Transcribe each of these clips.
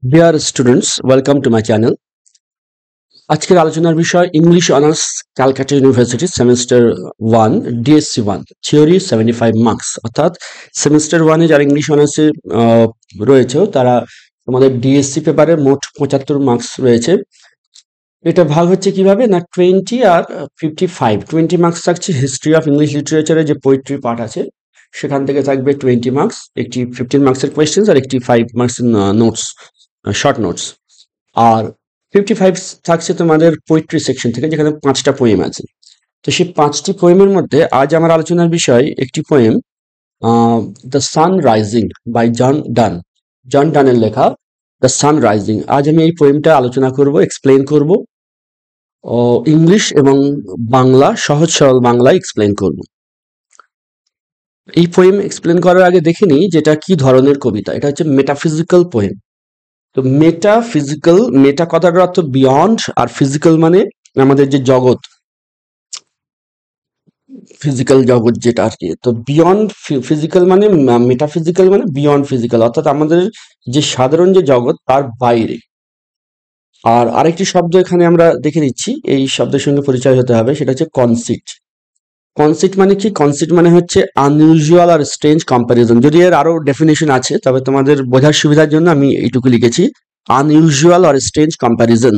Dear students, welcome to my channel. আজকের আলোচনার বিষয় English honours Calcutta university semester 1 DSC 1 theory 75 marks অর্থাৎ semester 1 এ যারা ইংলিশ অনার্সে রয়েছে তারা আমাদের ডিএসসি পেপারে মোট 75 মার্কস রয়েছে। এটা ভাগ হচ্ছে কিভাবে না 20 আর 55। 20 মার্কস থাকছে হিস্ট্রি অফ ইংলিশ লিটারেচারের যে পোয়েট্রি পার্ট আছে সেখান থেকে থাকবে 20 মার্কস, একটি 15 মার্কসের কোয়েশ্চেন্স আর একটি 5 মার্কসের নোটস, শর্ট নোটস। আর 55 থাকছে তোমাদের পোয়েট্রি সেকশন থেকে, যেখানে 5টা পোয়েম আছে। তো সেই 5টি পোয়েমের মধ্যে আজ আমার আলোচনার বিষয় একটি poem, the sun rising by John ডানের লেখা দ্য সান রাইজিং। আজ আমি এই পোয়েমটা আলোচনা করব, এক্সপ্লেন করব, ইংলিশ এবং বাংলা, সহজ সরল বাংলায় এক্সপ্লেন করব। এই পোয়েম এক্সপ্লেন করার আগে দেখে নিই যেটা কি ধরনের কবিতা। এটা হচ্ছে মেটাফিজিক্যাল পোয়েম। তো মেটা কথাটার অর্থ বিয়ন্ড, আর ফিজিক্যাল মানে আমাদের যে জগৎ, ফিজিক্যাল জগৎ যেটা আর কি। তো বিয়ন্ড ফিজিক্যাল মানে মেটাফিজিক্যাল মানে বিয়ন্ড ফিজিক্যাল, অর্থাৎ আমাদের যে সাধারণ যে জগৎ তার বাইরে। আর আরেকটি শব্দ এখানে আমরা দেখে নিচ্ছি, এই শব্দের সঙ্গে পরিচয় হতে হবে, সেটা হচ্ছে কনসিট। কনসিট মানে কি? কনসিট মানে হচ্ছে আনইউজুয়াল আর স্ট্রেঞ্জ কম্প্যারিজন। যদি এর আরো ডেফিনেশন আছে তবে তোমাদের বোঝার সুবিধার জন্য আমি এইটুকু লিখেছি, আনইউজুয়াল আর স্ট্রেঞ্জ কম্প্যারিজন,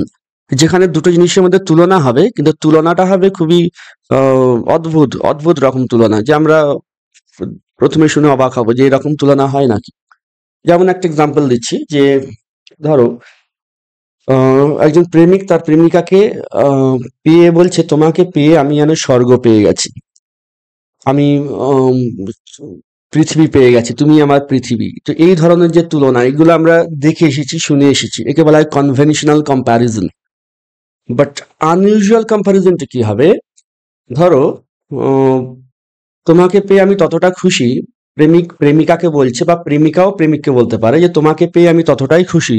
যেখানে দুটো জিনিসের মধ্যে তুলনা হবে, কিন্তু তুলনাটা হবে খুবই অদ্ভুত রকম তুলনা, যে আমরা প্রথমে শুনে অবাক হবো যে এরকম তুলনা হয় নাকি। যেমন একটা এক্সাম্পল দিচ্ছি, যে ধরো একজন প্রেমিক তার প্রেমিকাকে পেয়ে বলছে, তোমাকে পেয়ে আমি যেন স্বর্গ পেয়ে গেছি, আমি পৃথিবী পেয়ে গেছি, তুমি আমার পৃথিবী। তো এই ধরনের যে তুলনা, এগুলো আমরা দেখে এসেছি, শুনে এসেছি, একে বলা হয় কনভেনশনাল কম্প্যারিজন। বাট আনইউজুয়াল কম্প্যারিজনটা কি হবে? ধরো তোমাকে পেয়ে আমি ততটা খুশি, প্রেমিক প্রেমিকাকে বলছে, বা প্রেমিকাও প্রেমিককে বলতে পারে যে তোমাকে পেয়ে আমি ততটাই খুশি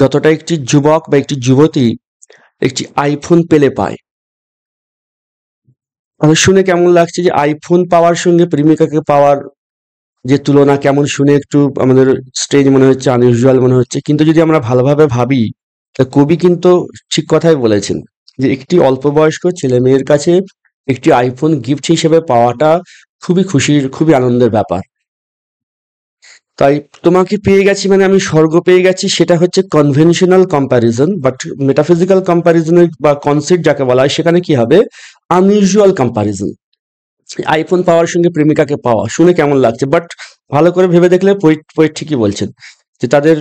যতটা একটি যুবক বা একটি যুবতী একটি আইফোন পেলে পায়। তাহলে শুনে কেমন লাগছে যে আইফোন পাওয়ার সঙ্গে প্রেমিকাকে পাওয়ার যে তুলনা, কেমন শুনে একটু আমাদের স্ট্রেঞ্জ মনে হচ্ছে, আনইউজুয়াল মনে হচ্ছে। কিন্তু যদি আমরা ভালোভাবে ভাবি, তা কবি কিন্তু ঠিক কথাই বলেছেন, যে একটি অল্প বয়স্ক ছেলে মেয়ের কাছে একটি আইফোন গিফট হিসেবে পাওয়াটা খুবই খুশির, খুবই আনন্দের ব্যাপার। তাই তোমাকে পেয়ে গেছি মানে আমি স্বর্গ পেয়ে গেছি, সেটা হচ্ছে conventional comparison. But metaphysical comparison বা কনসেপ্ট যাকে বলা হয়, সেখানে কি হবে? Unusual comparison. আইফোন পাওয়ার সঙ্গে প্রেমিকাকে পাওয়া শুনে কেমন লাগছে, বাট ভালো করে ভেবে দেখলে পোয়েট ঠিকই বলছেন যে তাদের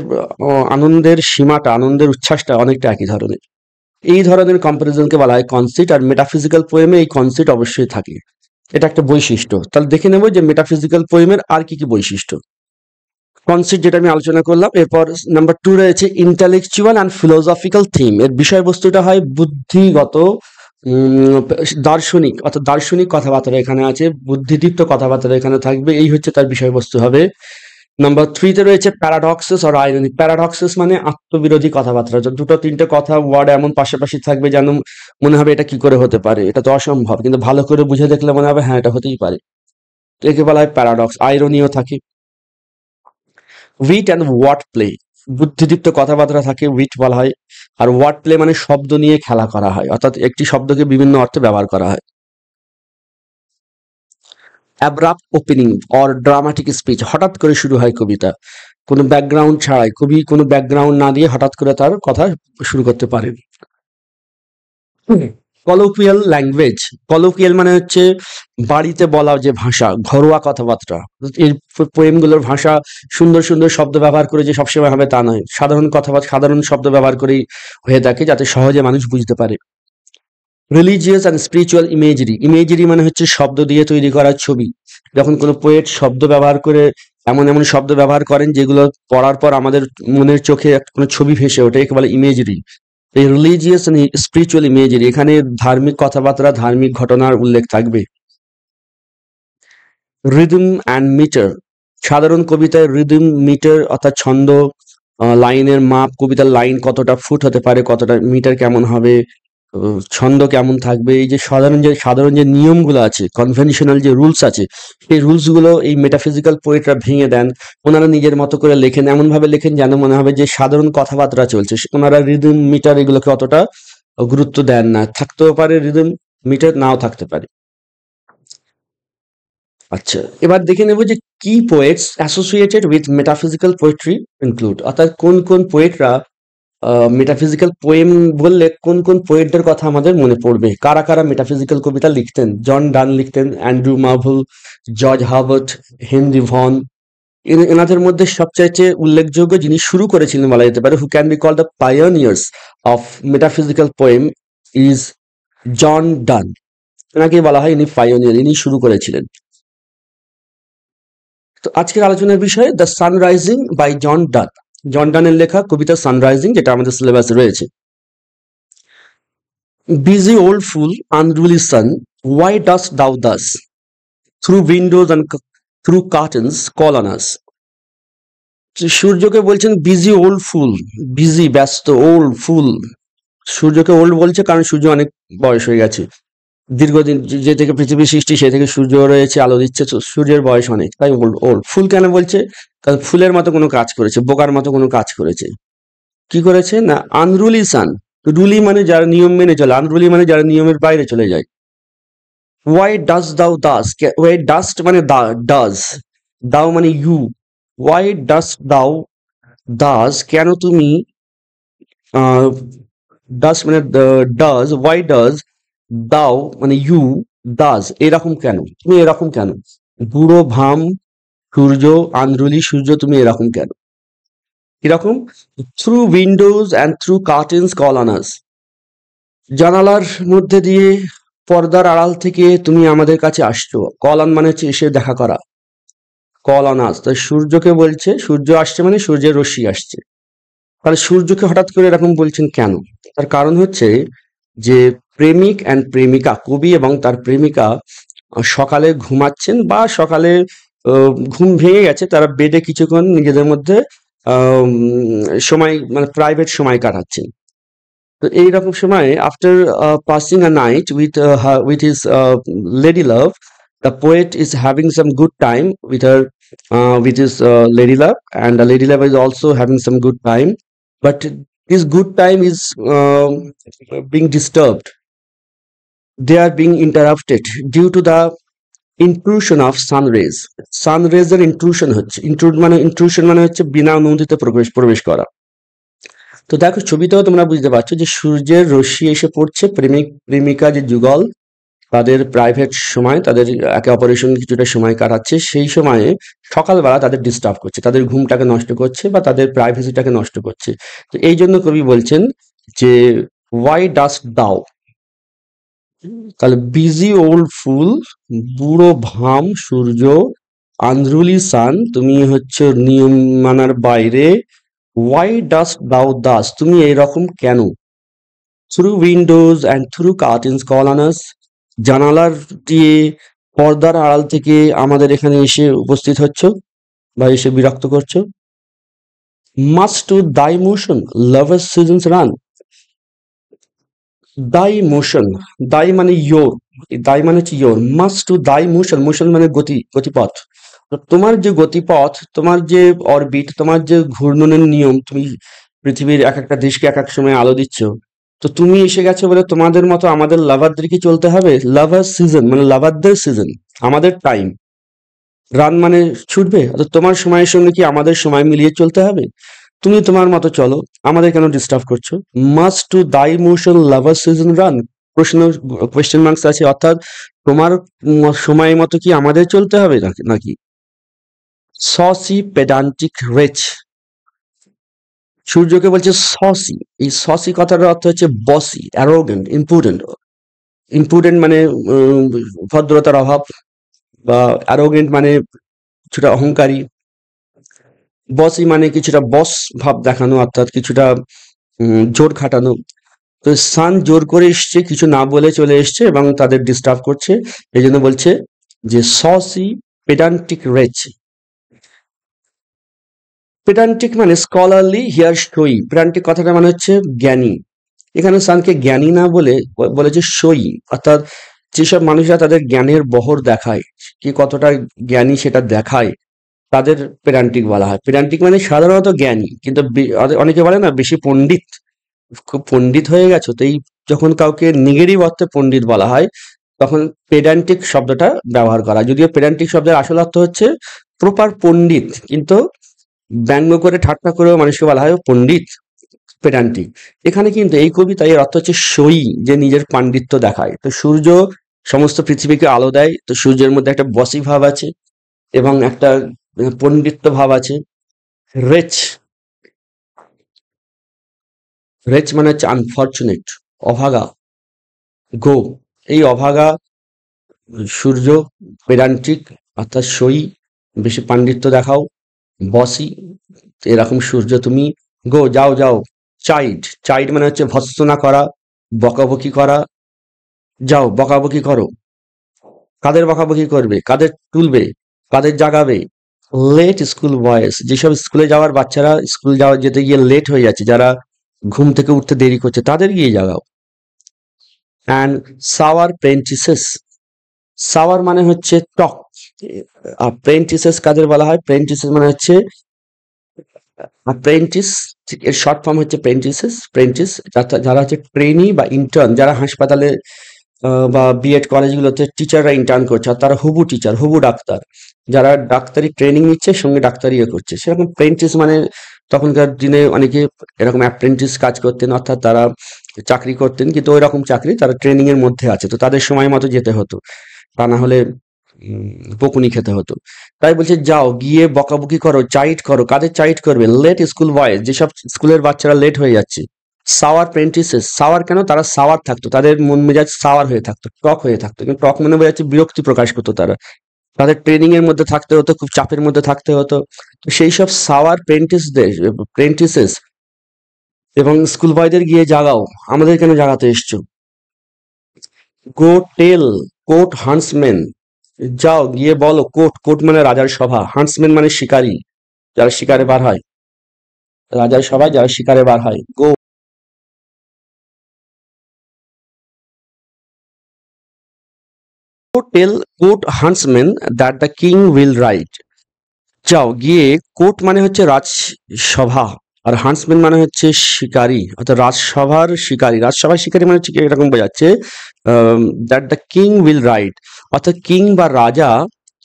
আনন্দের সীমাটা, আনন্দের উচ্ছ্বাসটা অনেকটা একই ধরনের। এই ধরনের কম্পারিজনকে বলা হয় কনসিট। আর মেটাফিজিক্যাল পোয়েমে এই কনসিট অবশ্যই থাকে, এটা একটা বৈশিষ্ট্য। তাহলে দেখে নেব যে মেটাফিজিক্যাল পোয়েমের আর কি কি বৈশিষ্ট্য। কনসিট যেটা আমি আলোচনা করলাম, এরপর নাম্বার 2 রয়েছে ইন্টালেকচুয়াল অ্যান্ড ফিলোসফিক্যাল থিম। এর বিষয়বস্তুটা হয় বুদ্ধিগত, দার্শনিক, অর্থাৎ দার্শনিক কথাবার্তা এখানে আছে, বুদ্ধিদীপ্ত কথাবার্তা এখানে থাকবে, এই হচ্ছে তার বিষয়বস্তু হবে। নাম্বার 3 তে রয়েছে প্যারাডক্সেস আর আইরনি। প্যারাডক্সেস মানে আত্মবিরোধী কথাবার্তা, দুটো তিনটে কথা ওয়ার্ড এমন পাশাপাশি থাকবে যেন মনে হবে এটা কি করে হতে পারে, এটা তো অসম্ভব, কিন্তু ভালো করে বুঝে দেখলে মনে হবে হ্যাঁ এটা হতেই পারে। একে বলা হয় প্যারাডক্স। আইরনিও থাকে। উইট অ্যান্ড ওয়ার্ড প্লে, বুদ্ধিদীপ্ত কথাবার্তা থাকে, উইট বলা হয়। আর ওয়ার্ড প্লে মানে শব্দ নিয়ে খেলা করা হয়, অর্থাৎ একটি শব্দকে বিভিন্ন অর্থে ব্যবহার করা হয়। Abrupt opening or dramatic speech, হঠাৎ করে শুরু হয় কবিতা, কোনো ব্যাকগ্রাউন্ড ছাড়াই, কবি কোনো ব্যাকগ্রাউন্ড না দিয়ে হঠাৎ করে তার কথা শুরু করতে পারেন। কলোকুয়াল ল্যাঙ্গুয়েজ, কলোকুয়াল মানে হচ্ছে বাড়িতে বলা যে ভাষা, ঘরোয়া কথাবার্তা। এই পোয়েমগুলোর ভাষা সুন্দর সুন্দর শব্দ ব্যবহার করে যে সবসময় হবে তা নয়, সাধারণ কথাবার্তা, সাধারণ শব্দ ব্যবহার করেই হয়ে থাকে, যাতে সহজে মানুষ বুঝতে পারে। রিলিজিয়াস অ্যান্ড স্পিরিচুয়াল ইমেজরি, ইমেজরি মানে হচ্ছে শব্দ দিয়ে তৈরি করা ছবি। যখন কোনো পোয়েট শব্দ ব্যবহার করে এমন এমন শব্দ ব্যবহার করেন যেগুলো পড়ার পর আমাদের মনের চোখে কোনো ছবি ভেসে ওঠে, একে বলে ইমেজরি। এই রিলিজিয়াস অ্যান্ড স্পিরিচুয়াল ইমেজরি, এখানে ধার্মিক কথাবার্তা, ধার্মিক ঘটনার উল্লেখ থাকবে। রিদম অ্যান্ড মিটার, সাধারণ কবিতায় রিদম মিটার অর্থাৎ ছন্দ, লাইনের মাপ, কবিতার লাইন কতটা ফুট হতে পারে, কতটা মিটার কেমন হবে, ছন্দ কেমন থাকবে, এই যে সাধারণ যে নিয়মগুলো আছে, কনভেনশনাল যে রুলস আছে, সেই রুলস গুলো এই মেটাফিজিক্যাল পোয়েটরা ভেঙে দেন। ওনারা নিজের মতো করে লেখেন, এমন ভাবে লেখেন যেন মনে হবে যে সাধারণ কথাবার্তা চলছে। ওনারা রিদম মিটার এগুলোকে অতটা গুরুত্ব দেন না। থাকতেও পারে রিদম মিটার, নাও থাকতে পারে। আচ্ছা, এবার দেখে নেব যে কি poets associated with metaphysical poetry include, অর্থাৎ কোন কোন পোয়েটরা মেটাফিজিক্যাল পোয়েম বললে কোন কোন পোয়েটদের কথা আমাদের মনে পড়বে। কারা কারা মেটাফিজিক্যাল কবিতা লিখতেন? জন ডান লিখতেন, Andrew Marvell, George Herbert, Henry Vaughan. এনাদের মধ্যে সবচাইতে উল্লেখযোগ্য, যিনি শুরু করেছিলেন বলা যেতে পারে, who can be called the pioneers of metaphysical poem, is John Donne. এনাকে বলা হয় ইনি পায়োনিয়ার, ইনি শুরু করেছিলেন। তো আজকের আলোচনার বিষয় দ্য সানরাইজিং বাই জন ডান। জন ডানের লেখা কবিতা সানরাইজিং, যেটা আমাদের সিলেবাসে রয়েছে। Busy old fool, unruly sun, why dost thou thus through windows and through curtains call on us? সূর্যকে বলছেন বিজি ওল্ড ফুল, বিজি ব্যস্ত, ওল্ড ফুল। সূর্যকে ওল্ড বলছে কারণ সূর্য অনেক বয়স হয়ে গেছে, দীর্ঘদিন যে থেকে পৃথিবীর সৃষ্টি সে থেকে সূর্য রয়েছে, আলো দিচ্ছে, তো সূর্যের বয়স অনেক, তাই ওল্ড ওল্ড। ফুল কেন বলছে? কারণ ফুলের মতো কোনো কাজ করেছে, বোকার মতো কোনো কাজ করেছে। কি করেছে না, আনরুলি সান। রুলি মানে যারা নিয়ম মেনে চলে, আনরুলি মানে যারা নিয়মের বাইরে চলে যায়। Why dost thou thus? Why dost মানে does, দাও মানে you. Why dost thou thus? কেন তুমি, does মানে does, why does thou মানে ইউ, does এরকম কেন, তুমি এরকম কেন? বুড়ো ভাম সূর্য, আন্দ্রুলি সূর্য, তুমি এরকম কেন? এরকম through Windows and through curtains call on আস। জানালার মধ্যে দিয়ে, পর্দার আড়াল থেকে তুমি আমাদের কাছে আসছো। কল অন মানে হচ্ছে এসে দেখা করা, কল অন আস। তাই সূর্যকে বলছে, সূর্য আসছে মানে সূর্যের রশ্মি আসছে। তাহলে সূর্যকে হঠাৎ করে এরকম বলছেন কেন? তার কারণ হচ্ছে যে প্রেমিক অ্যান্ড প্রেমিকা, কবি এবং তার প্রেমিকা সকালে ঘুমাচ্ছেন, বা সকালে ঘুম ভেঙে গেছে, তারা বেডে কিছুক্ষণ নিজেদের মধ্যে সময় মানে প্রাইভেট সময় কাটাচ্ছেন। তো এইরকম সময়ে after passing a night with his lady love, the poet is having some good time with his lady love, and the lady love is also having some good time, but this good time is being disturbed. They are being interrupted due to the intrusion of sun rays. Sun rays এর intrusion হচ্ছে, intrusion মানে হচ্ছে বিনা অনুমতিতে প্রবেশ করা। তো দেখো ছবিতেও তোমরা বুঝতে পারছো যে সূর্যের রশ্মি এসে পড়ছে, প্রেমিক প্রেমিকা যে যুগল, তাদের প্রাইভেট সময়, তাদের একে অপরের সঙ্গে কিছুটা সময় কাটাচ্ছে, সেই সময়ে সকালবেলা তাদের ডিস্টার্ব করছে, তাদের ঘুমটাকে নষ্ট করছে, বা তাদের প্রাইভেসিটাকে নষ্ট করছে। তো এই জন্য কবি বলছেন যে ওয়াই ডাস্ট দাও, তাহলে বিজি ওল্ড ফুল, বুড়ো ভাম সূর্য, আন্দ্রুলি সান, তুমি হচ্ছে নিয়ম মানার বাইরে, ওয়াই ডাস্ট দাও দাস, তুমি এইরকম কেন? Through Windows and through curtains call on আস, জানালার দিয়ে, পর্দার আড়াল থেকে আমাদের এখানে এসে উপস্থিত হচ্ছ বা এসে বিরক্ত করছো। মাস্ট টু দাই মোশন লাভার্স সিজনস রান, দাই মোশন, দাই মানে ইয়োর, দাই মানে হচ্ছে ইয়োর, মাস্ট টু দাই মোশন, মোশন মানে গতি, গতিপথ। তো তোমার যে গতিপথ, তোমার যে অরবিট, তোমার যে ঘূর্ণনের নিয়ম, তুমি পৃথিবীর এক একটা দেশকে এক এক সময় আলো দিচ্ছ, তো তুমি এসে গেছো বলে তোমাদের মতো আমাদের লাভারদেরকে চলতে হবে। লাভার সিজন মানে লাভারদের সিজন, আমাদের টাইম। রান মানে ছুটবে, অর্থাৎ তোমার সময়ের সঙ্গে কি আমাদের সময় মিলিয়ে চলতে হবে? তুমি তোমার মতো চলো, আমাদের কেন ডিস্টার্ব করছো? মাস্ট টু দাই মোশন লাভার সিজন রান, কোয়েশ্চেন মার্কস আছে, অর্থাৎ তোমার সময় মতো কি আমাদের চলতে হবে নাকি? সসি পেডান্টিক রেচ, সূর্যকে বলছে সসি। এই সসি কথাটার অর্থ হচ্ছে বসি, অ্যারোগেন্ট, ইম্পুডেন্ট। ইম্পুডেন্ট মানে ভদ্রতার অভাব, বা অ্যারোগেন্ট মানে কিছুটা অহংকারী, বসই মানে কিছুটা বস ভাব দেখানো, অর্থাৎ কিছুটা জোর খাটানো। তো সান জোর করে এসছে, কিছু না বলে চলে এসছে এবং তাদের ডিস্টার্ব করছে, এই জন্য বলছে যে সসি পেডান্টিক রেচ। পেডান্টিক মানে স্কলারলি, হিয়ার স্টোই, পেডান্টিক কথাটা মানে হচ্ছে জ্ঞানী, এখানে সানকে জ্ঞানী না বলে বলেছে সই, অর্থাৎ যেসব মানুষরা তাদের জ্ঞানের বহর দেখায়, কি কতটা জ্ঞানী সেটা দেখায়, তাদের পেডান্টিক বলা হয়। পেডান্টিক মানে সাধারণত জ্ঞানী, কিন্তু অনেকে বলে না বেশি পণ্ডিত, খুব পণ্ডিত হয়ে গেছো, তো এই যখন কাউকে নেগেটিভ অর্থে পণ্ডিত বলা হয় তখন পেডান্টিক শব্দটা ব্যবহার করা। যদিও পেডান্টিক শব্দের আসল অর্থ হচ্ছে প্রপার পণ্ডিত, কিন্তু ব্যঙ্গ করে ঠাট্টা করেও মানুষকে বলা হয় পণ্ডিত, পেডান্টিক। এখানে কিন্তু এই কবিতা এর অর্থ হচ্ছে সই, যে নিজের পাণ্ডিত্য দেখায়। তো সূর্য সমস্ত পৃথিবীকে আলো দেয়, তো সূর্যের মধ্যে একটা বসি ভাব আছে এবং একটা পণ্ডিত্য ভাব আছে। রেচ, রেচ মানে হচ্ছে আনফরচুনেট, অভাগা। গো, এই অভাগা সূর্য পেডান্টিক অর্থাৎ সই, বেশি পাণ্ডিত্য দেখাও। বসি, এরকম সূর্য তুমি। গো, যাও যাও। চাইড, চাইড মানে হচ্ছে ভৎসনা করা, বকাবকি করা। যাও বকাবকি করো। কাদের বকাবকি করবে, কাদের তুলবে, কাদের জাগাবে? লেট স্কুল বয়েস, যেসব স্কুলে যাওয়ার বাচ্চারা স্কুল যাওয়া যেতে গিয়ে লেট হয়ে যাচ্ছে, যারা ঘুম থেকে উঠতে দেরি করছে, তাদের গিয়ে জাগাও। অ্যান্ড সাওয়ার প্রেন্টিসেস, সাওয়ার মানে হচ্ছে টক, আর প্রেন্টিসেস কাদের বলা হয়? প্রেন্টিসেস মানে হচ্ছে প্রেন্টিস, এর শর্ট ফর্ম হচ্ছে প্রেন্টিসেস। প্রেন্টিস যারা হচ্ছে ট্রেনি বা ইন্টার্ন, যারা হাসপাতালে বা বিএড কলেজগুলোতে টিচাররা ইন্টার্ন করছে, আর তারা হুবু টিচার, হুবু ডাক্তার, যারা ডাক্তারি ট্রেনিং নিচ্ছে সঙ্গে ডাক্তারি করছে, সেরকম প্রেন্টিস মানে তখনকার দিনে অনেকে এরকম অ্যাপ্রেন্টিস কাজ করতেন, অর্থাৎ তারা চাকরি করতেন কিন্তু ওই রকম চাকরি, তারা ট্রেনিং এর মধ্যে আছে, তো তাদের সময় মতো যেতে হতো, তা না হলে বকুনি খেতে হতো। তাই বলছে যাও গিয়ে বকাবকি করো, চাইট করো। কাদের চাইট করবে? লেট স্কুল বয়েজ, যেসব স্কুলের বাচ্চারা লেট হয়ে যাচ্ছে। সাওয়ার প্রেন্টিসেস, সাওয়ার কেন? তারা সাওয়ার থাকতো, তাদের মন মেজাজ সাওয়ার হয়ে থাকতো, টক হয়ে থাকতো, কিন্তু টক মানে বোঝাচ্ছে বিরক্তি প্রকাশ করতো তারা, তাদের ট্রেনিং এর মধ্যে থাকতে হতো, খুব চাপের মধ্যে থাকতে হতো। তো সেই সব সাওয়ার প্রেন্টিসেস এবং স্কুল বয়দের গিয়ে জাগাও, আমাদের কেন জাগাতে এসছো? গো টেল কোর্ট হান্টসম্যান, যাও গিয়ে বলো। কোর্ট, কোর্ট মানে রাজার সভা, হান্টসম্যান মানে শিকারী, যারা শিকারে বার হয়, রাজার সভায় যারা শিকারে বার হয়। Go tell court huntsman that the king will ride, যাও গিয়ে। কোর্ট মানে হচ্ছে রাজসভা, আর হান্টসম্যান মানে হচ্ছে শিকারী, অর্থাৎ রাজসভার শিকারী। রাজসভার শিকারী মানে হচ্ছে কি, এরকম বোঝাচ্ছে that the king will ride, অর্থাৎ কিং বা রাজা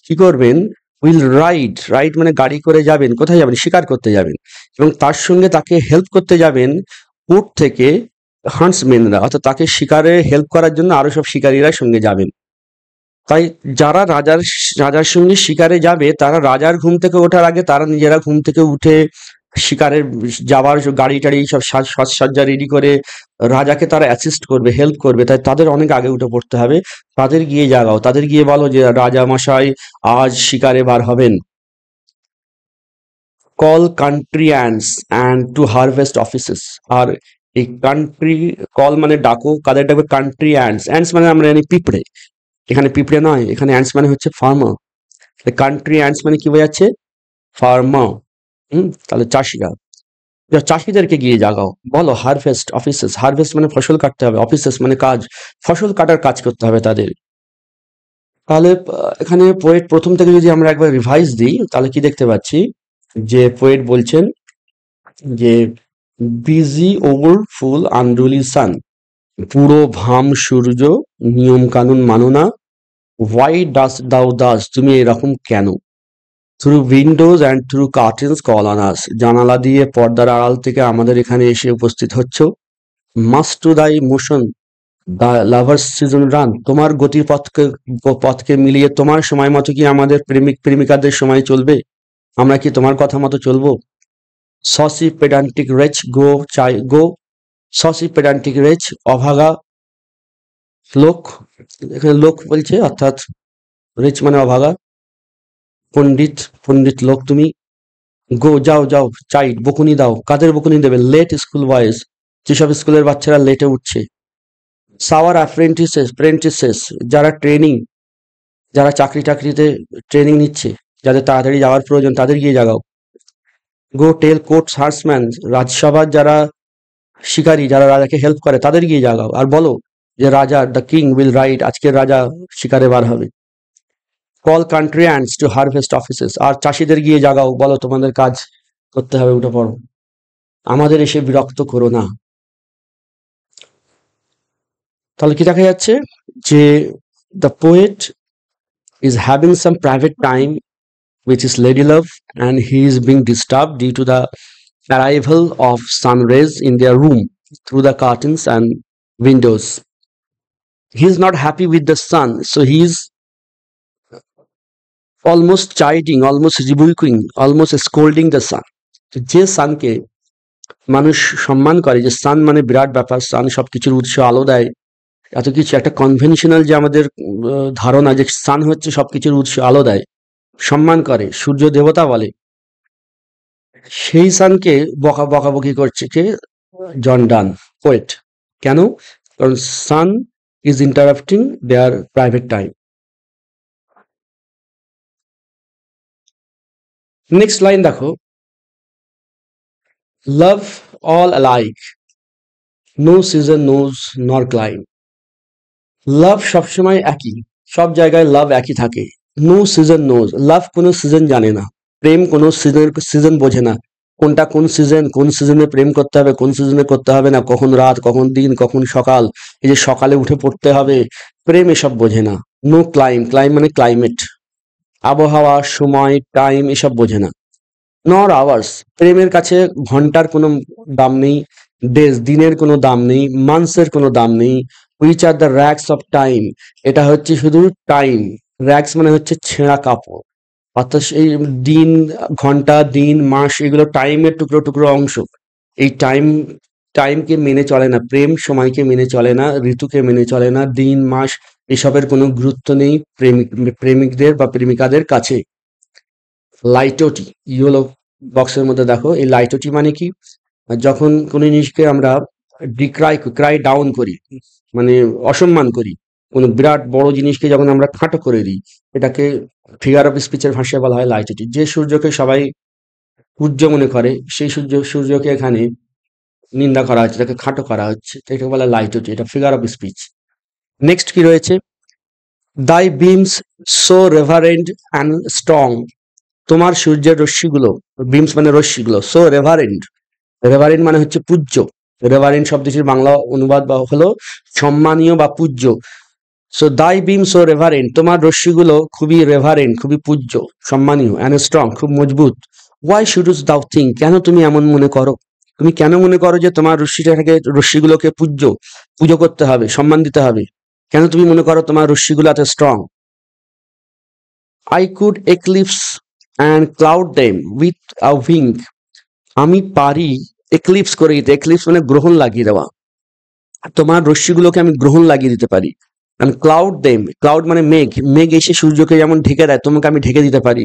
কি করবেন? উইল রাইড, রাইড মানে গাড়ি করে যাবেন। কোথায় যাবেন? শিকার করতে যাবেন, এবং তার সঙ্গে তাকে হেল্প করতে যাবেন কোর্ট থেকে হান্টসম্যানরা, অর্থাৎ তাকে শিকারে হেল্প করার জন্য আরো সব শিকারীরা সঙ্গে যাবেন। তাই যারা রাজার সঙ্গে শিকারে যাবে, তারা রাজার ঘুম থেকে ওঠার আগে তারা নিজেরা ঘুম থেকে উঠে শিকারের যাওয়ার গাড়ি টাড়ি সব সাজসজ্জা রেডি করে রাজাকে তারা অ্যাসিস্ট করবে, হেল্প করবে। তাই তাদের অনেক আগে উঠে পড়তে হবে। তাদের গিয়ে জাগাও, তাদের গিয়ে বলো যে রাজা মশাই আজ শিকারে বার হবেন। Call country ants and to harvest offices, আর এই কান্ট্রি কল মানে ডাকো, কাদের ডাকবে? কান্ট্রি অ্যান্ডস, অ্যান্ডস মানে আমরা জানি পিঁপড়ে, এখানে পিঁপড়ে নয়, এখানে অ্যান্টস মানে হচ্ছে ফার্মার। কান্ট্রি অ্যান্টস মানে কি বোঝাচ্ছে? ফার্মার। তাহলে চাষিরা, চাষিদেরকে গিয়ে জাগাও, বলো। হারভেস্ট অফিসেস, হারভেস্ট মানে ফসল কাটতে হবে, অফিসেস মানে কাজ, ফসল কাটার কাজ করতে হবে তাদের। তাহলে এখানে পোয়েট প্রথম থেকে যদি আমরা একবার রিভাইজ দিই, তাহলে কি দেখতে পাচ্ছি যে পোয়েট বলছেন যে বিজি ওভার ফুল আনরুলি সান, পুরো ভাম সূর্য, নিয়ম কানুন মানো না। হোয়াই ডাস দাও দাস, তুমি এরকম কেন? Through Windows and through curtains call on আস, জানালা দিয়ে পর্দার আড়াল থেকে আমাদের এখানে এসে উপস্থিত হচ্ছ। মাস্ট টু দাই motion the lovers season run, তোমার গতির পথকে মিলিয়ে তোমার সময় মতো কি আমাদের প্রেমিক প্রেমিকাদের সময় চলবে? আমরা কি তোমার কথা মতো চলবো? সসি পেডান্টিক রেচ গো, চাই গো। সসি পেডান্টিক রেচ, অভাগা লোক, এখানে লোক বলছে, অর্থাৎ রেচ মানে অভাগা, পণ্ডিত, পণ্ডিত লোক তুমি। গো, যাও যাও। চাইল্ড, বকুনি দাও। কাদের বকুনি দেবে? লেট স্কুল বয়েজ, যেসব স্কুলের বাচ্চারা লেটে উঠছে। সাওয়ার অ্যাপ্রেন্টিসেস, যারা ট্রেনিং, যারা চাকরি টাকরিতে ট্রেনিং নিচ্ছে, যাদের তাড়াতাড়ি যাওয়ার প্রয়োজন, তাদের গিয়ে জাগাও। গো টেল কোর্টস হার্সম্যান, রাজসভার যারা শিকারী যারা রাজাকে হেল্প করে তাদের গিয়ে জাগাও আর বলো যে রাজা দ্য কিং উইল রাইড, আজকের রাজা শিকারে বার হবে। Call country ants to harvest offices, আর চাষিদের গিয়ে জাগাও, বলো তোমাদের কাজ করতে হবে, উঠে পড়ো, আমাদের এসে বিরক্ত করো না। তাহলে কি দেখা যাচ্ছে যে the poet is having some private time with his lady love, and he is being disturbed due to the arrival of sun rays in their room through the curtains and windows. He is not happy with the sun, so he is almost chiding, almost rebuking, almost scolding the sun. যে সানকে মানুষ সম্মান করে, যে সান মানে বিরাট ব্যাপার, সান সবকিছুর উৎস, আলো দেয়, এত কিছু একটা কনভেনশনাল যে আমাদের ধারণা যে সান হচ্ছে সবকিছুর উৎস, আলো দেয়, সম্মান করে, সূর্য দেবতা বলে, সেই সানকে বকাবকি করছে কে? জন ডান, পোয়েট। কেন? কারণ sun is interrupting their private time. Next line দেখো, love all alike, no season knows nor clime. Love সবসময় একই, সব জায়গায় লাভ একই থাকে। নো সিজন নোজ, লাভ কোনো সিজন জানে না, প্রেম কোনো সিজন বোঝে না, কোনটা কোন সিজন, কোন সিজনে প্রেম করতে হবে, কোন সিজনে করতে হবে না, কখন রাত, কখন দিন, কখন সকাল, এই যে সকালে উঠে পড়তে হবে, প্রেম এসব বোঝে না। নো ক্লাইম, ক্লাইম মানে ক্লাইমেট, আবহাওয়া, সময়, টাইম এসব বোঝে না। নর আওয়ার্স, প্রেমের কাছে ঘন্টার কোনো দাম নেই, ডেজ দিনের কোনো দাম নেই, মান্থসের কোনো দাম নেই। Which are the rags of time, এটা হচ্ছে শুধু টাইম, র্যাক্স মানে হচ্ছে ছেঁড়া কাপড়, অর্থাৎ এই দিন, ঘন্টা, দিন, মাস, এগুলো টাইমের টুকরো টুকরো অংশ। এই টাইমকে মেনে চলে না প্রেম, সময়কে মেনে চলে না, ঋতুকে মেনে চলে না, দিন, মাস এসবের কোনো গুরুত্ব নেই প্রেমিকদের বা প্রেমিকাদের কাছে। লাইটোটি, ইয়েলো বক্সের মধ্যে দেখো, এই লাইটোটি মানে কি? যখন কোনো জিনিসকে আমরা ক্রাই ডাউন করি, মানে অসম্মান করি, কোনো বিরাট বড় জিনিসকে যখন আমরা খাটো করে দিই, এটাকে ফিগার অফ স্পিচের ভাষায় বলা হয় লাইটোটি। যে সূর্যকে সবাই সূর্য মনে করে, সেই সূর্যকে এখানে নিন্দা করা হচ্ছে, তাকে খাটো করা হচ্ছে, এটাকে বলা লাইটোটি, এটা ফিগার অফ স্পিচ। নেক্সট কি রয়েছে? দাই beans so reverend and strong, তোমার সূর্যের রশ্মিগুলো, বিমস মানে রশ্মিগুলো, সো রেভারেন্ট, রেভারেন্ট মানে হচ্ছে পূজ্য, রেভারেন্ট শব্দটির বাংলা অনুবাদ বা হলো সম্মানীয় বা পূজ্য। সো দাই বিম সো রেভারেন্ট, তোমার রশ্মিগুলো খুবই রেভারেন্ট, খুবই পূজ্য, সম্মানীয়, অ্যান্ড স্ট্রং, খুব মজবুত। ওয়াই শুডস দাও থিঙ্ক, কেন তুমি এমন মনে করো, তুমি কেন মনে করো যে তোমার রশ্মিগুলোকে পুজো করতে হবে, সম্মান দিতে হবে? কেন তুমি মনে করো তোমার রশ্মিগুলো এত strong? I could eclipse and cloud them with a wing, আমি পারি এক্লিপস করে দিতে, এক্লিপস মানে গ্রহণ লাগিয়ে দেওয়া, তোমার রশ্মিগুলোকে আমি গ্রহণ লাগিয়ে দিতে পারি। ক্লাউড দেম, ক্লাউড মানে মেঘ, মেঘ এসে সূর্যকে যেমন ঢেকে দেয়, তোমাকে আমি ঢেকে দিতে পারি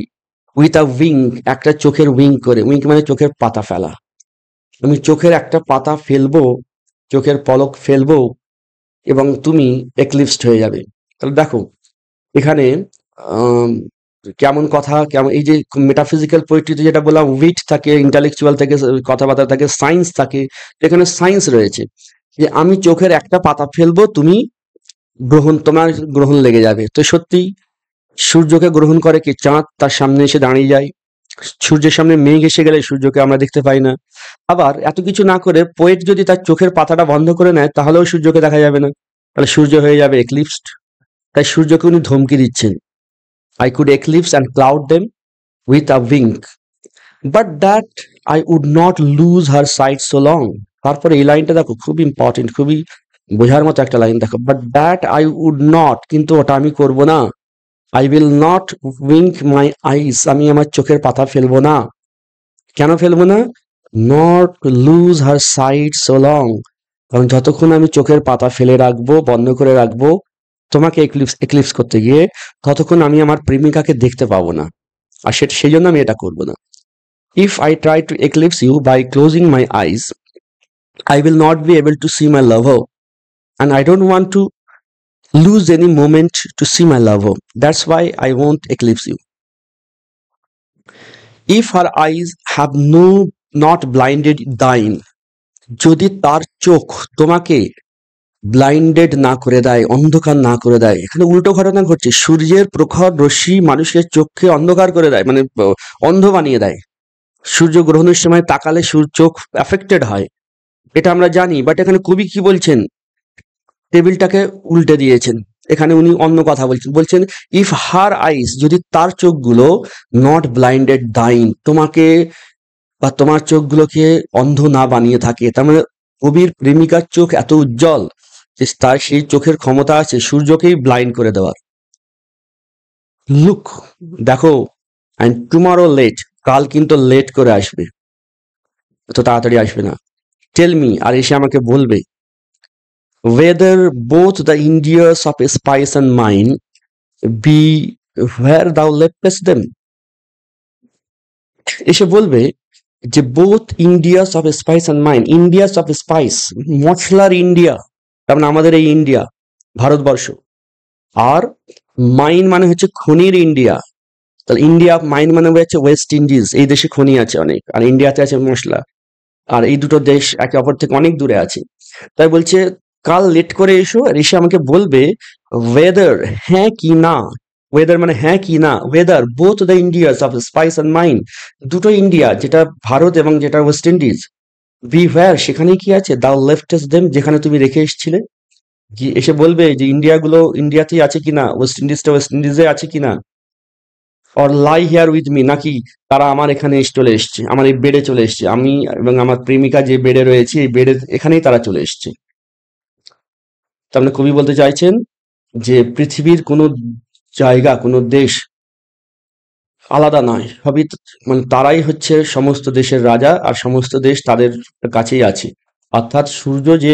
উইথ আ উইং, একটা চোখের উইং করে, উইং মানে চোখের পাতা ফেলা, আমি চোখের একটা পাতা ফেলবো, চোখের পলক ফেলবো এবং তুমি এক্লিপসড হয়ে যাবে। তাহলে দেখো এখানে কেমন কথা, কেমন এই যে মেটাফিজিক্যাল পোয়েট্রিতে যেটা বললাম, উইট থাকে, ইন্টালেকচুয়াল থাকে, কথাবার্তা থাকে, সায়েন্স থাকে, এখানে সায়েন্স রয়েছে যে আমি চোখের একটা পাতা ফেলবো, তুমি তোমার গ্রহণ লেগে যাবে। তো সত্যি সূর্যকে গ্রহণ করে কি? চাঁদ তার সামনে এসে দাঁড়িয়ে যায়, সূর্যের সামনে মেঘ এসে গেলে সূর্যকে আমরা দেখতে পাই না। আবার এত কিছু না করে পোয়েট যদি তার চোখের পাতাটা বন্ধ করে নেয়, তাহলেও সূর্যকে দেখা যাবে না, তাহলে সূর্য হয়ে যাবে এক্লিপসড। তাই সূর্যকে উনি ধমকি দিচ্ছেন, I could eclipse and cloud them with a wink, but that I would not lose her sight so long. তারপরে এই লাইনটা দেখো, খুব ইম্পর্টেন্ট, খুবই বোঝার মতো একটা লাইন দেখো, but that I would not, কিন্তু ওটা আমি করব না। I will not wink my eyes, আমি আমার চোখের পাতা ফেলবো না। কেন ফেলবো না? Not lose her sight so long, কারণ যতক্ষণ আমি চোখের পাতা ফেলে রাখবো, বন্ধ করে রাখবো তোমাকে এক্লিপস করতে গিয়ে, ততক্ষণ আমি আমার প্রেমিকাকে দেখতে পাবো না, আর সেই জন্য আমি এটা করবো না। If I try to eclipse you by closing my eyes, I will not be able to see my lover, and I don't want to lose any moment to see my lover. That's why I won't eclipse you. If her eyes have not blinded thine, যদি তার চোখ তোমাকে blinded না করে দেয়, অন্ধকার না করে দেয়, এখানে উল্টো ঘটনা ঘটছে। সূর্যের প্রখর রশ্মি মানুষের চোখকে অন্ধকার করে দেয়, মানে অন্ধ বানিয়ে দেয়। সূর্য গ্রহণের সময় তাকালে চোখ অ্যাফেক্টেড হয়, এটা আমরা জানি। বাট এখানে কবি কি বলছেন, টেবিলটাকে উল্টে দিয়েছেন। এখানে উনি অন্য কথা বলছেন, বলছেন ইফ হার আইস, যদি তার চোখগুলো নট ব্লাইন্ডেড দাইন, তোমাকে বা তোমার চোখগুলোকে অন্ধ না বানিয়ে থাকে। তার মানে কবির প্রেমিকার চোখ এত উজ্জ্বল যে তার সেই চোখের ক্ষমতা আছে সূর্যকেই ব্লাইন্ড করে দেওয়ার। লুক, দেখো, অ্যান্ড টুমরো লেট, কাল কিন্তু লেট করে আসবে, এত তাড়াতাড়ি আসবে না। টেল মি, আর এসে আমাকে বলবে, whether both the Indias of spice and mine be where thou leftest them, এসে বলবে যে both India's of spice and mine, India's of spice, মশলার ইন্ডিয়া, তার মানে আমাদের এই ইন্ডিয়া, ভারতবর্ষ। আর মাইন মানে হচ্ছে খনির ইন্ডিয়া। তাহলে ইন্ডিয়া, মাইন মানে হচ্ছে ওয়েস্ট ইন্ডিজ, এই দেশে খনি আছে অনেক, আর ইন্ডিয়াতে আছে মশলা। আর এই দুটো দেশ একে অপর থেকে অনেক দূরে আছে। তাই বলছে কাল লেট করে এসো, আর এসে আমাকে বলবে ওয়েদার, হ্যাঁ কি না, ওয়েদার মানে হ্যাঁ কি না, weather both the India's of spice and mine, দুটো ইন্ডিয়া, যেটা ভারত এবং যেটা ওয়েস্ট ইন্ডিজ, বি হোয়ার, সেখানে কি আছে, দাও লেফটেস্ট দেম, যেখানে তুমি রেখে এসেছিলে। এসে বলবে যে ইন্ডিয়াগুলো ইন্ডিয়াতেই আছে কিনা, ওয়েস্ট ইন্ডিজটা ওয়েস্ট ইন্ডিজে আছে কিনা। Or lie here with me, নাকি তারা আমার এখানে চলে এসছে, আমার এই বেডে চলে এসছে, আমি এবং আমার প্রেমিকা যে বেডে রয়েছে এই বেডে, এখানেই তারা চলে এসছে। তার মানে কবি বলতে চাইছেন যে পৃথিবীর কোনো জায়গা, কোনো দেশ আলাদা নয়, সবই মানে তারাই হচ্ছে সমস্ত দেশের রাজা, আর সমস্ত দেশ তাদের কাছেই আছে। অর্থাৎ সূর্য যে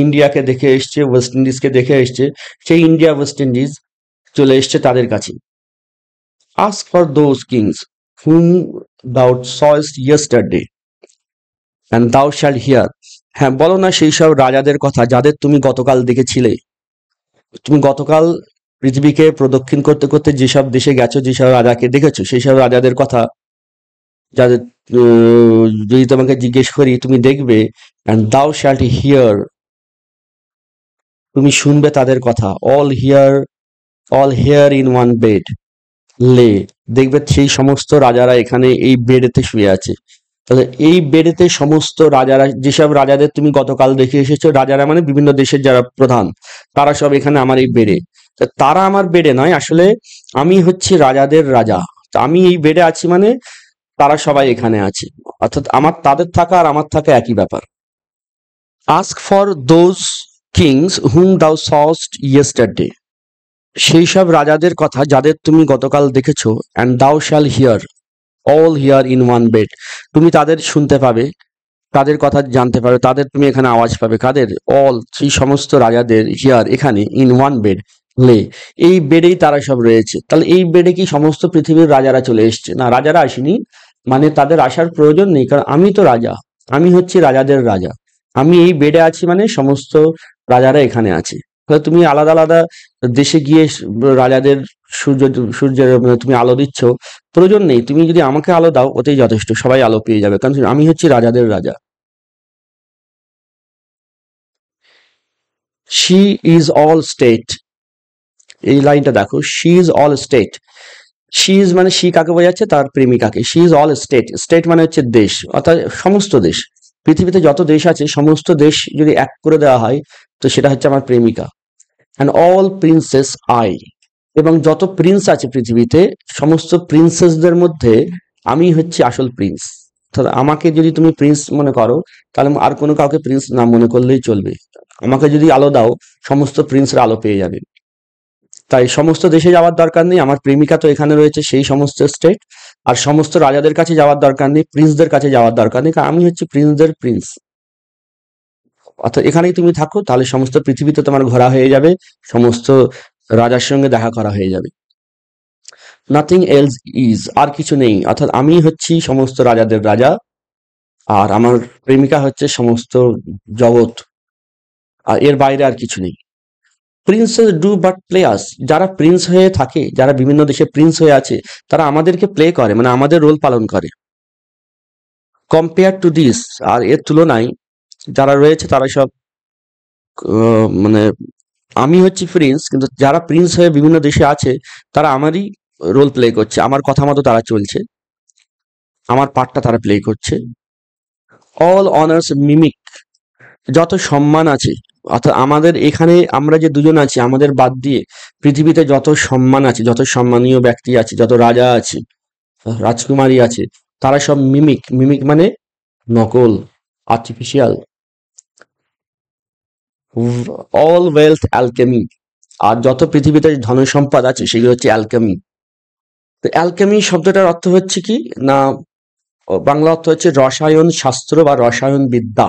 ইন্ডিয়াকে দেখে এসছে, ওয়েস্ট ইন্ডিজকে দেখে এসছে, সেই ইন্ডিয়া ওয়েস্ট ইন্ডিজ চলে এসছে তাদের কাছে। Ask for those kings whom thou sawest yesterday and thou shalt hear, হ্যাঁ বলো না সেই সব রাজাদের কথা যাদের তুমি গতকাল দেখেছিলে। তুমি গতকাল পৃথিবীকে প্রদক্ষিণ করতে করতে যেসব দেশে গেছো, যেসব রাজাকে দেখেছো, সেই সব রাজাদের কথা যাদের যদি তোমাকে জিজ্ঞেস করি তুমি দেখবে, and thou shalt hear, তুমি শুনবে তাদের কথা। all here in one bed lay, দেখবে সেই সমস্ত রাজারা এখানে এই বেডেতে শুয়ে আছে। তাহলে এই বেডেতে সমস্ত রাজারা, যেসব রাজাদের তুমি গতকাল দেখে এসেছো, রাজারা মানে বিভিন্ন দেশের যারা প্রধান, তারা সব এখানে আমার এই বেডে। তারা আমার বেডে নয়, আসলে আমি হচ্ছি রাজাদের রাজা। তো আমি এই বেডে আছি মানে তারা সবাই এখানে আছে, অর্থাৎ আমার তাদের থাকা আর আমার থাকা একই ব্যাপার। আস্ক ফর দোজ কিংস হুম দাও সস্ট ইয়েস্টারডে, সেই সব রাজাদের কথা যাদের তুমি গতকাল দেখেছো, অ্যান্ড দাও shall here, all here in one bed, তুমি তাদের শুনতে পাবে, তাদের কথা জানতে পারবে, তাদের তুমি এখানে আওয়াজ পাবে। কাদের? অল, সেই সমস্ত রাজাদের, হিয়ার এখানে, ইন ওয়ান বেড লে, এই বেডেই তারা সব রয়েছে। তাহলে এই বেডে কি সমস্ত পৃথিবীর রাজারা চলে এসছে? না, রাজারা আসেনি, মানে তাদের আসার প্রয়োজন নেই, কারণ আমি তো রাজা, আমি হচ্ছি রাজাদের রাজা। আমি এই বেডে আছি মানে সমস্ত রাজারা এখানে আছে। তাহলে তুমি আলাদা আলাদা দেশে গিয়ে রাজাদের সূর্যের তুমি আলো দিচ্ছ, প্রয়োজন নেই। তুমি যদি আমাকে আলো দাও, ওতেই যথেষ্ট, সবাই আলো পেয়ে যাবে, কারণ আমি হচ্ছি রাজাদের রাজা। শি ইজ অল স্টেট, এই লাইনটা দেখো, she is all state. She is মানে শি কাকে বোঝাচ্ছে? তার প্রেমিকাকে। She is all state, state মানে হচ্ছে দেশ, অর্থাৎ সমস্ত দেশ, পৃথিবীতে যত দেশ আছে সমস্ত দেশ যদি এক করে দেওয়া হয় তো সেটা হচ্ছে আমার প্রেমিকা। অ্যান্ড অল প্রিন্সেস আই, এবং যত প্রিন্স আছে পৃথিবীতে, সমস্ত প্রিন্সেসদের মধ্যে আমি হচ্ছি আসল প্রিন্স। অর্থাৎ আমাকে যদি তুমি প্রিন্স মনে করো, তাহলে আর কোনো কাউকে প্রিন্স না মনে করলেই চলবে। আমাকে যদি আলো দাও, সমস্ত প্রিন্সরা আলো পেয়ে যাবে। তাই সমস্ত দেশে যাওয়ার দরকার নেই, আমার প্রেমিকা তো এখানে রয়েছে, সেই সমস্ত স্টেট। আর সমস্ত রাজাদের কাছে যাওয়ার দরকার নেই, প্রিন্সদের কাছে যাওয়ার দরকার নেই, কারণ আমি হচ্ছে প্রিন্সদের প্রিন্স। অর্থাৎ এখানেই তুমি থাকো, তাহলে সমস্ত পৃথিবীতে তোমার ঘোরা হয়ে যাবে, সমস্ত রাজার সঙ্গে দেখা করা হয়ে যাবে। নাথিং এলস ইজ, আর কিছু নেই, অর্থাৎ আমি হচ্ছি সমস্ত রাজাদের রাজা, আর আমার প্রেমিকা হচ্ছে সমস্ত জগৎ, আর এর বাইরে আর কিছু নেই। প্রিন্সেস ডু বাট প্লে আস, যারা প্রিন্স হয়ে থাকে, যারা বিভিন্ন দেশে প্রিন্স হয়ে আছে, তারা আমাদেরকে প্লে করে, মানে আমাদের রোল পালন করে। কম্পেয়ার টু দিস, আর এর তুলনায়, যারা রয়েছে তারা সব মানে আমি হচ্ছি প্রিন্স, কিন্তু যারা প্রিন্স হয়ে বিভিন্ন দেশে আছে তারা আমারই রোল প্লে করছে, আমার কথা মতো তারা চলছে, আমার পার্টটা তারা প্লে করছে। অল অনার্স মিমিক, যত সম্মান আছে, অর্থাৎ আমাদের এখানে আমরা যে দুজন আছি আমাদের বাদ দিয়ে পৃথিবীতে যত সম্মান আছে, যত সম্মানীয় ব্যক্তি আছে, যত রাজা আছে, রাজকুমারী আছে, তারা সব মিমিক। মিমিক মানে নকল, আর্টিফিশিয়াল। অল ওয়েলথ অ্যালকেমি, আর যত পৃথিবীতে ধন সম্পদ আছে সেগুলো হচ্ছে অ্যালকেমি। তো অ্যালকেমি শব্দটার অর্থ হচ্ছে কি না, বাংলা অর্থ হচ্ছে রসায়ন শাস্ত্র বা রসায়ন বিদ্যা।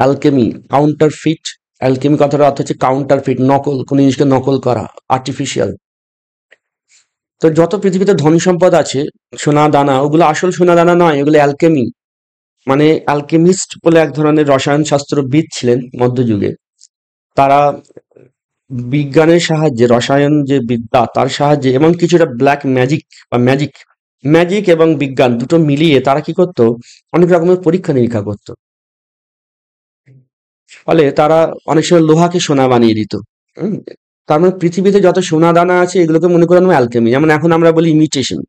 অ্যালকেমি কাউন্টারফিট, অ্যালকেমি কথাটার অর্থ হচ্ছে কাউন্টারফিট, নকল, কোন জিনিসকে নকল করা, আর্টিফিশিয়াল। তো যত পৃথিবীতে ধন সম্পদ আছে, সোনা দানা, ওগুলো আসল সোনা দানা নয়, ওগুলো অ্যালকেমি। মানে অ্যালকেমিস্ট বলে এক ধরনের রসায়ন শাস্ত্রবিদ ছিলেন মধ্যযুগে। তারা বিজ্ঞানের সাহায্যে, রসায়ন যে বিদ্যা তার সাহায্যে, এবং কিছুটা ব্ল্যাক ম্যাজিক বা ম্যাজিক, ম্যাজিক এবং বিজ্ঞান দুটো মিলিয়ে তারা কি করতো, অনেক রকমের পরীক্ষা নিরীক্ষা করতো। ফলে তারা অনেক সময় লোহাকে সোনা বানিয়ে দিত। হুম, তার মানে পৃথিবীতে যত সোনা দানা আছে এগুলোকে মনে করানো অ্যালকেমি। যেমন এখন আমরা বলি ইমিটেশন,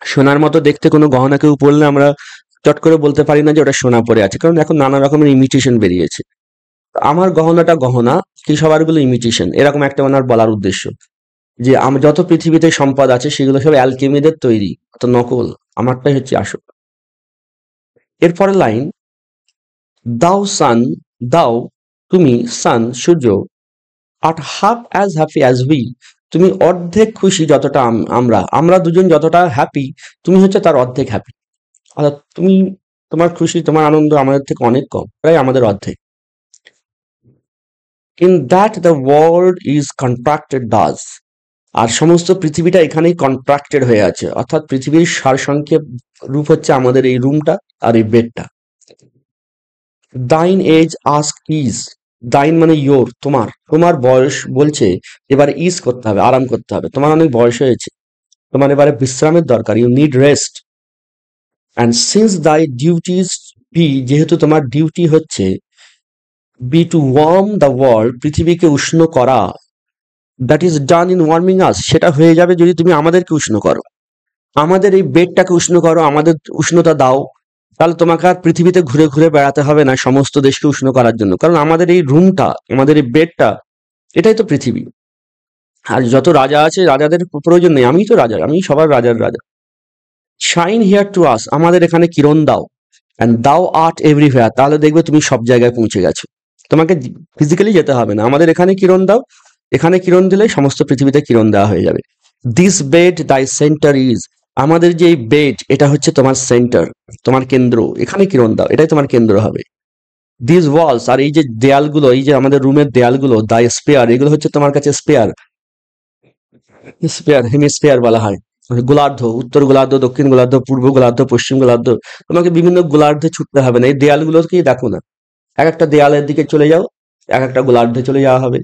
সোনার মতো দেখতে কোনো গহনা কেউ পরলে আমরা চট করে বলতে পারি না যে ওটা সোনা পরে আছে, কারণ এখন নানা রকমের ইমিটেশন বেরিয়েছে। আমার গহনাটা গহনা, কি সবার গুলো ইমিটেশন, এরকম একটা ওনার বলার উদ্দেশ্য যে যত পৃথিবীতে সম্পদ আছে সেগুলো সব অ্যালকেমিদের তৈরি, তো নকল, আমারটাই হচ্ছে আসল। এরপরের লাইন, দাও সান, দাও তুমি, সান সূর্য, আট half as happy as we, তুমি অর্ধেক খুশি যতটা আমরা, আমরা দুজন যতটা হ্যাপি, তুমি হচ্ছে তার অর্ধেক হ্যাপি। অর্থাৎ তুমি, তোমার খুশি, তোমার আনন্দ আমাদের থেকে অনেক কম, প্রায় আমাদের অর্ধেক। In that the world is contracted thus, আর সমস্ত পৃথিবীটা এখানেই কন্ট্রাক্টেড হয়ে আছে, অর্থাৎ পৃথিবীর সারসংক্ষেপ রূপ হচ্ছে আমাদের এই রুমটা আর এই বেডটা। Thine age ask is, thine মানে ইয়োর, তোমার, তোমার বয়স বলছে এবার ইজ করতে হবে, আরাম করতে হবে, তোমার অনেক বয়স হয়েছে, তোমার এবারে বিশ্রামের দরকার, you need rest. And since thy duties be, যেহেতু তোমার ডিউটি হচ্ছে be to warm the world, পৃথিবীকে উষ্ণ করা, that is done in warming us, সেটা হয়ে যাবে যদি তুমি আমাদেরকে উষ্ণ করো, আমাদের এই বেডটাকে উষ্ণ করো, আমাদের উষ্ণতা দাও, তাহলে তোমাকে আর পৃথিবীতে ঘুরে ঘুরে বেড়াতে হবে না সমস্ত দেশকে উষ্ণ করার জন্য, কারণ আমাদের এই রুমটা, আমাদের এই বেডটা, এটাই তো পৃথিবী। আর যত রাজা আছে রাজাদের প্রয়োজন নেই, আমিই তো রাজা, আমি সবার রাজার রাজা। শাইন হিয়ার টু আস, আমাদের এখানে কিরণ দাও, অ্যান্ড দাও আর্ট এভরিওয়্যার, তাহলে দেখবে তুমি সব জায়গায় পৌঁছে গেছো, তোমাকে ফিজিক্যালি যেতে হবে না, আমাদের এখানে কিরণ দাও, এখানে কিরণ দিলে সমস্ত পৃথিবীতে কিরণ দেওয়া হয়ে যাবে। দিস বেড দাই সেন্টার ইজ, আমাদের যে এই বেড এটা হচ্ছে তোমার সেন্টার, তোমার কেন্দ্র, এখানে কিরণ দাও, এটাই তোমার কেন্দ্র হবে। দিস ওয়ালস, আর এই যে দেয়ালগুলো, এই যে আমাদের রুমের দেয়ালগুলো, দাই স্পেয়ার, এগুলো হচ্ছে তোমার কাছে স্পেয়ার, স্পেয়ার হেমিস্ফিয়ার বলা হয়, গোলার্ধ, উত্তর গোলার্ধ, দক্ষিণ গোলার্ধ, পূর্ব গোলার্ধ, পশ্চিম গোলার্ধ, তোমাকে বিভিন্ন গোলার্ধে ছুটতে হবে না, এই দেয়ালগুলোকেই দেখো না, এক একটা দেয়ালের দিকে চলে যাও, এক একটা গোলার্ধে চলে যাওয়া হবে।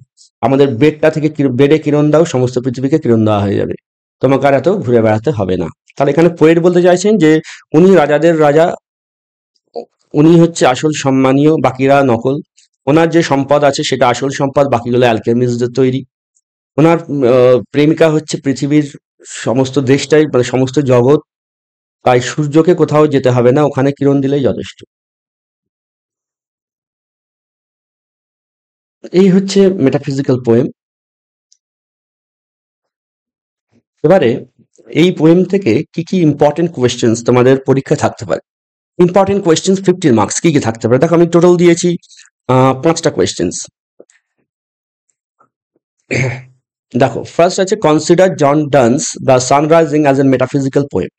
আমাদের বেডটা থেকে বেডে কিরণ দাও, সমস্ত পৃথিবীকে কিরণ দেওয়া হয়ে যাবে, তোমাকে আর এত ঘুরে বেড়াতে হবে না। তাহলে এখানে পোয়েট বলতে চাইছেন যে উনি রাজাদের রাজা, উনি হচ্ছে আসল সম্মানীয়, বাকিরা নকল। ওনার যে সম্পদ আছে সেটা আসল সম্পদ, বাকিগুলো অ্যালকেমিস্টদের তৈরি। ওনার প্রেমিকা হচ্ছে পৃথিবীর সমস্ত দেশটাই, মানে সমস্ত জগৎ, তাই সূর্যকে কোথাও যেতে হবে না, ওখানে কিরণ দিলেই যথেষ্ট। এই হচ্ছে মেটাফিজিক্যাল পোয়েম। এবারে এই পোয়েম থেকে কি কি ইম্পর্টেন্ট কোয়েশ্চেন্স তোমাদের পরীক্ষা থাকতে পারে, ইম্পর্টেন্ট কোয়েশ্চেন্স 15 মার্কস কি কি থাকতে পারে, দেখো আমি টোটাল দিয়েছি 5টা কোয়েশ্চেন্স। দেখো ফার্স্ট আছে, consider John Donne's the sunrising as a metaphysical poem.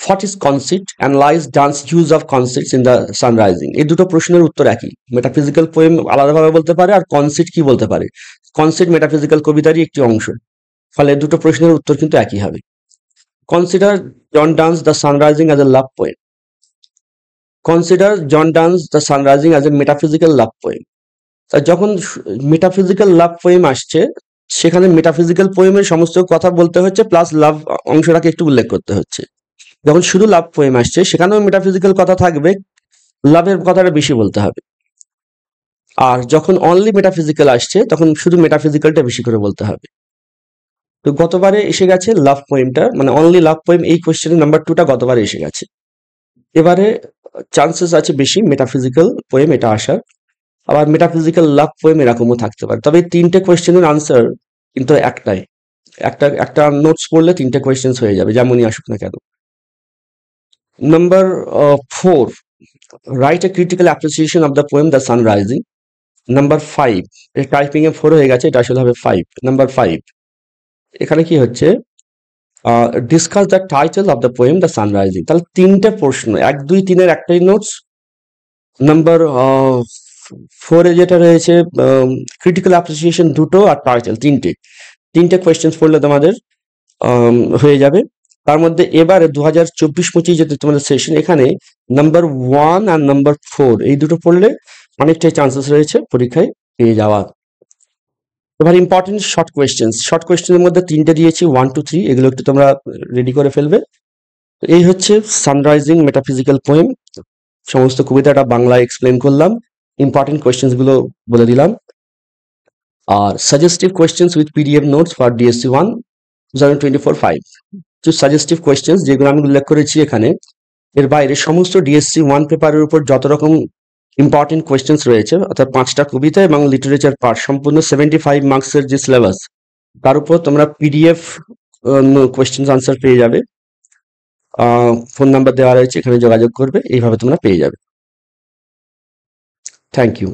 What is conceit, analyse Donne's use of conceits in the sunrising, এই দুটো প্রশ্নের উত্তর একই, মেটাফিজিক্যাল পোয়েম আলাদাভাবে বলতে পারে আর কনসিট কি বলতে পারে, কনসিট মেটাফিজিক্যাল কবিতারই একটি অংশ, ফলে দুটো প্রশ্নের উত্তর কিন্তু একই হবে। Consider John Donne's the sunrising as a love poem, consider John Donne's the sunrising as a metaphysical love poem. যখন মেটাফিজিক্যাল লাভ পোয়েম আসছে সেখানে মেটাফিজিক্যাল পোয়েমের সমস্ত কথা বলতে হচ্ছে, প্লাস লাভ অংশটাকে একটু উল্লেখ করতে হচ্ছে। যখন শুধু লাভ পোয়েম আসছে সেখানেও মেটাফিজিক্যাল কথা থাকবে, লাভের কথাটা বেশি বলতে হবে। আর যখন অনলি মেটাফিজিক্যাল আসছে তখন শুধু মেটাফিজিক্যালটা বেশি করে বলতে হবে। তো গতবারে এসে গেছে লাভ পোয়েমটা, মানে অনলি লাভ পোয়েম, এই কোয়েশ্চেনের নাম্বার 2টা গতবারে এসে গেছে। এবারে চান্সেস আছে বেশি মেটাফিজিক্যাল পোয়েম এটা আসার, আবার মেটাফিজিক্যাল লাভ পোয়েম এরকমও থাকতে পারে। তবে 3টে কোয়েশ্চেনের আনসার কিন্তু একটাই, একটা নোটস পড়লে 3টে কোয়েশ্চেন্স হয়ে যাবে যেমনই আসুক না কেন। Number 4, write a critical appreciation of the poem the sun rising. Number 5, typing a 4 হয়ে গেছে, এটা আসলে হবে 5। নাম্বার 5, এখানে কি হচ্ছে, discuss the title of the poem the sun rising. তাহলে 3টে প্রশ্ন, 1, 2, 3-এর একটাই নোটস। নাম্বার 4-এ যেটা রয়েছে ক্রিটিক্যাল অ্যাপ্রিসিয়েশন 2টো, আর টাইটেল 3টে কোয়েশ্চেন্স পড়লে তোমাদের হয়ে যাবে। তার মধ্যে এবারে 2024-25 যেটা তোমাদের সেশন, এখানে নাম্বার 1 আর নাম্বার 4 এই দুটো পড়লে অনেকটাই চান্সেস রয়েছে পরীক্ষায় পেয়ে যাওয়ার। এবার ইম্পর্টেন্ট শর্ট কোয়েশ্চেনের মধ্যে 3টে দিয়েছি, 1 2 3, এগুলো একটু তোমরা রেডি করে ফেলবে। তো এই হচ্ছে সানরাইজিং মেটাফিজিক্যাল পোয়েম, সমস্ত কবিতাটা বাংলায় এক্সপ্লেন করলাম, ইম্পর্টেন্ট কোয়েশ্চেন্স গুলো বলে দিলাম। আর suggestive questions with PDF notes for DSC 1 2024-5, কিছু সাজেস্টিভ কোয়েশ্চেন্স যেগুলো আমি উল্লেখ করেছি এখানে, এর বাইরে সমস্ত ডিএসসি 1 পেপারের উপর যত রকম ইম্পর্টেন্ট কোয়েশ্চেন্স রয়েছে, অর্থাৎ 5টা কবিতা এবং লিটারেচার পার্ট, সম্পূর্ণ 75 মার্কসের যে সিলেবাস, তার উপর তোমরা পিডিএফ কোয়েশ্চেন্স আনসার পেয়ে যাবে। ফোন নাম্বার দেওয়া রয়েছে, এখানে যোগাযোগ করবে, এইভাবে তোমরা পেয়ে যাবে। Thank you.